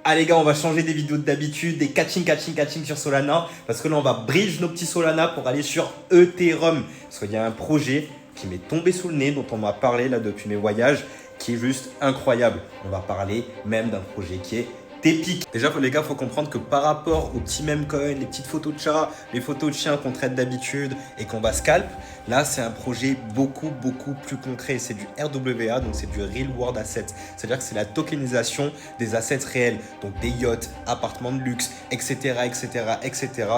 Ah les gars, on va changer des vidéos d'habitude, des catching sur Solana, parce que là on va bridge nos petits Solana pour aller sur Ethereum. Parce qu'il y a un projet qui m'est tombé sous le nez, dont on m'a parlé là depuis mes voyages, qui est juste incroyable. On va parler même d'un projet qui est épique. Déjà les gars, il faut comprendre que par rapport aux petits meme coins, les petites photos de chats, les photos de chiens qu'on traite d'habitude et qu'on va scalp, là c'est un projet beaucoup plus concret. C'est du RWA, donc c'est du Real World Asset. C'est-à-dire que c'est la tokenisation des assets réels, donc des yachts, appartements de luxe, etc.,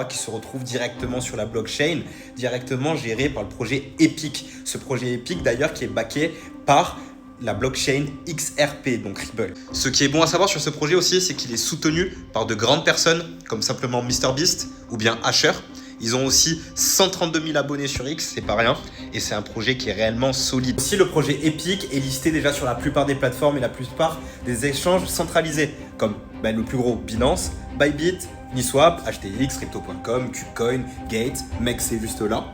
qui se retrouvent directement sur la blockchain, directement géré par le projet Epic. Ce projet Epic d'ailleurs qui est backé par la blockchain XRP, donc Ripple. Ce qui est bon à savoir sur ce projet aussi, c'est qu'il est soutenu par de grandes personnes, comme simplement MrBeast ou bien Asher. Ils ont aussi 132 000 abonnés sur X, c'est pas rien, et c'est un projet qui est réellement solide. Aussi, le projet Epic est listé déjà sur la plupart des plateformes et la plupart des échanges centralisés, comme le plus gros Binance, Bybit, Uniswap, HTX, Crypto.com, KuCoin, Gate, Mex c'est juste là.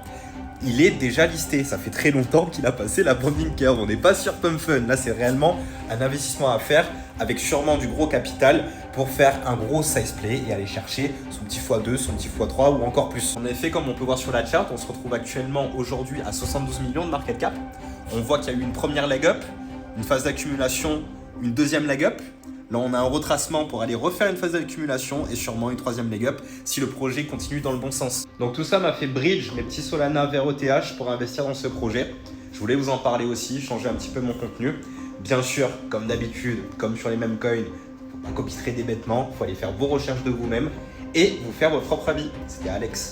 Il est déjà listé, ça fait très longtemps qu'il a passé la branding curve, on n'est pas sur Pump Fun, là c'est réellement un investissement à faire avec sûrement du gros capital pour faire un gros size play et aller chercher son petit x2, son petit x3 ou encore plus. En effet, comme on peut voir sur la chart, on se retrouve actuellement aujourd'hui à 72 millions de market cap. On voit qu'il y a eu une première leg up, une phase d'accumulation, une deuxième leg up. Là, on a un retracement pour aller refaire une phase d'accumulation et sûrement une troisième leg up si le projet continue dans le bon sens. Donc tout ça m'a fait bridge mes petits Solana vers ETH pour investir dans ce projet. Je voulais vous en parler aussi, changer un petit peu mon contenu. Bien sûr, comme d'habitude, comme sur les mêmes coins, faut pas copie-trader bêtement, il faut aller faire vos recherches de vous-même et vous faire votre propre avis. C'était Alex.